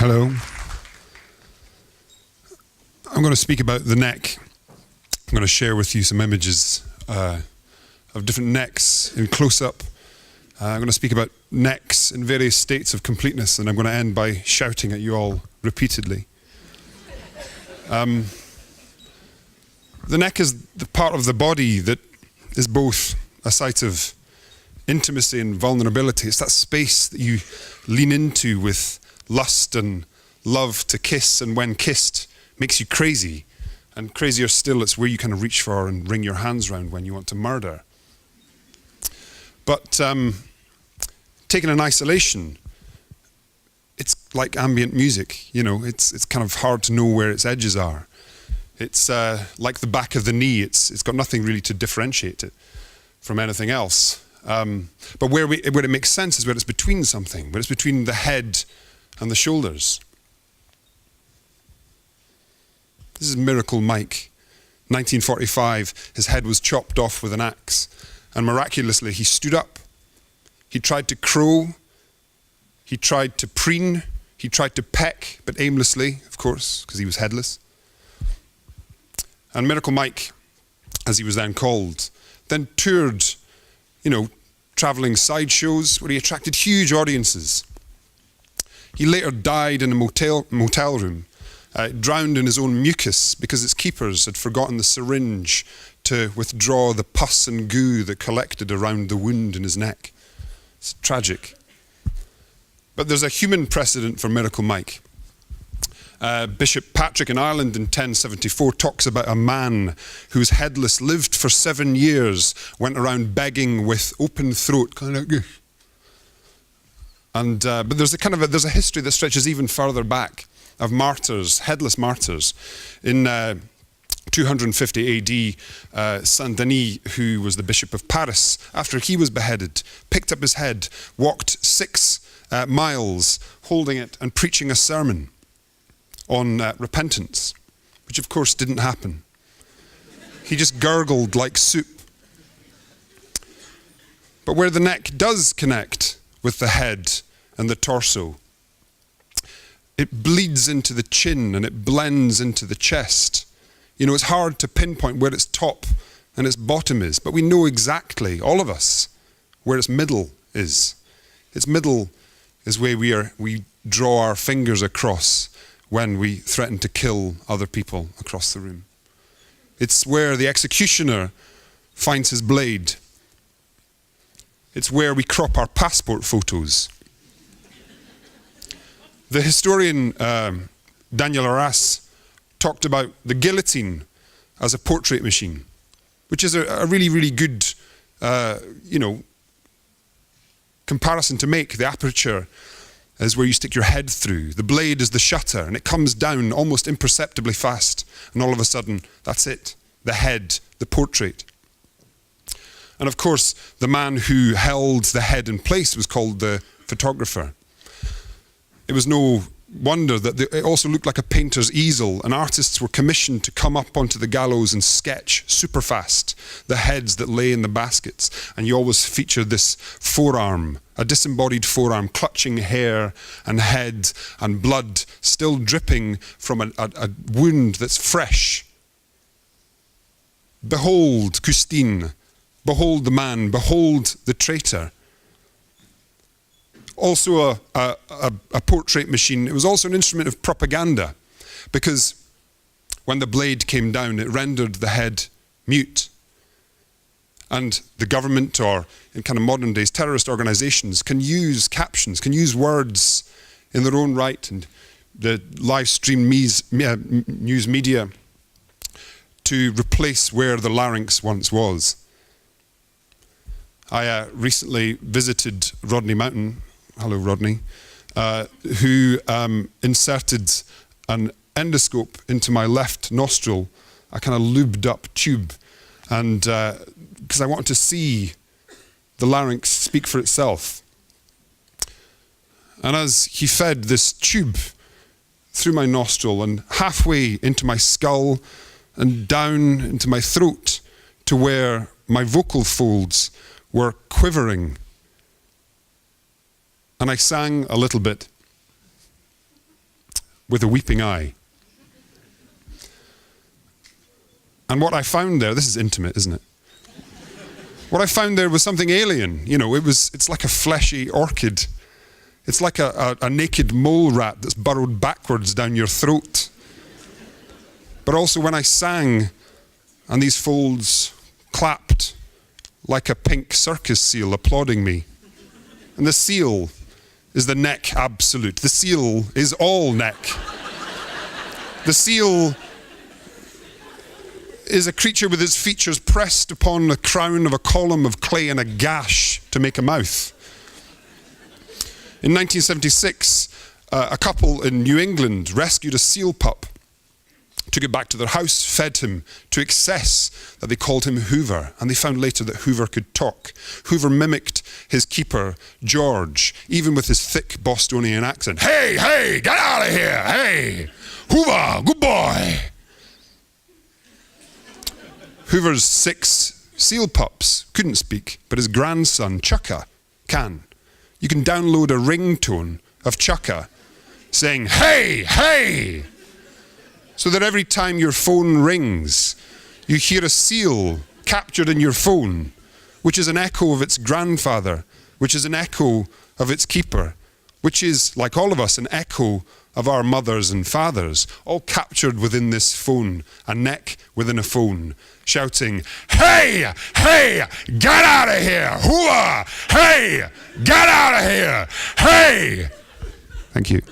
Hello. I'm going to speak about the neck. I'm going to share with you some images of different necks in close-up. I'm going to speak about necks in various states of completeness, and I'm going to end by shouting at you all repeatedly. The neck is the part of the body that is both a site of intimacy and vulnerability. It's that space that you lean into with lust and love to kiss, and when kissed, makes you crazy. And crazier still, it's where you kind of reach for and wring your hands around when you want to murder. But taken in isolation, it's like ambient music, you know, it's kind of hard to know where its edges are. It's like the back of the knee, it's got nothing really to differentiate it from anything else. But where it makes sense is where it's between something, where it's between the head and the shoulders. This is Miracle Mike. 1945, his head was chopped off with an axe, and miraculously he stood up. He tried to crow, he tried to preen, he tried to peck, but aimlessly, of course, because he was headless. And Miracle Mike, as he was then called, then toured, you know, traveling sideshows where he attracted huge audiences. He later died in a motel room, drowned in his own mucus because its keepers had forgotten the syringe to withdraw the pus and goo that collected around the wound in his neck. It's tragic. But there's a human precedent for Miracle Mike. Bishop Patrick in Ireland in 1074 talks about a man who's headless, lived for 7 years, went around begging with open throat, kind of. And but there's a history that stretches even further back of martyrs, headless martyrs. In 250 AD, Saint Denis, who was the Bishop of Paris, after he was beheaded, picked up his head, walked 6 miles, holding it and preaching a sermon on repentance, which of course didn't happen. He just gurgled like soup. But where the neck does connect with the head and the torso, it bleeds into the chin and it blends into the chest. You know, it's hard to pinpoint where its top and its bottom is, but we know exactly, all of us, where its middle is. Its middle is where we draw our fingers across when we threaten to kill other people across the room. It's where the executioner finds his blade. It's where we crop our passport photos. The historian Daniel Arras talked about the guillotine as a portrait machine, which is a really, really good, comparison to make. The aperture is where you stick your head through. The blade is the shutter, and it comes down almost imperceptibly fast, and all of a sudden, that's it. The head, the portrait. And of course, the man who held the head in place was called the photographer. It was no wonder that it also looked like a painter's easel, and artists were commissioned to come up onto the gallows and sketch super fast the heads that lay in the baskets. And you always feature this forearm, a disembodied forearm, clutching hair and head and blood still dripping from a wound that's fresh. Behold Custine, behold the man, behold the traitor. Also a portrait machine. It was also an instrument of propaganda, because when the blade came down, it rendered the head mute. And the government, or in kind of modern days, terrorist organizations can use captions, can use words in their own right, and the live stream news media to replace where the larynx once was. I recently visited Rodney Mountain. Hello, Rodney, who inserted an endoscope into my left nostril, a kind of lubed up tube, and because I wanted to see the larynx speak for itself. And as he fed this tube through my nostril and halfway into my skull and down into my throat to where my vocal folds were quivering, and I sang a little bit. with a weeping eye. And what I found there, this is intimate, isn't it? What I found there was something alien. You know, it's like a fleshy orchid. It's like a naked mole rat that's burrowed backwards down your throat. But also when I sang, and these folds clapped like a pink circus seal applauding me. And the seal is the neck absolute. The seal is all neck. The seal is a creature with his features pressed upon the crown of a column of clay and a gash to make a mouth. In 1976, a couple in New England rescued a seal pup, took it back to their house, fed him to excess that they called him Hoover, and they found later that Hoover could talk. Hoover mimicked his keeper, George, even with his thick Bostonian accent. Hey, hey, get out of here, hey, Hoover, good boy. Hoover's 6 seal pups couldn't speak, but his grandson, Chucka, can. You can download a ringtone of Chucka saying, hey, hey, so that every time your phone rings, you hear a seal captured in your phone, which is an echo of its grandfather, which is an echo of its keeper, which is, like all of us, an echo of our mothers and fathers, all captured within this phone, a neck within a phone, shouting, hey, hey, get out of here, hooah, hey, get out of here, hey. Thank you.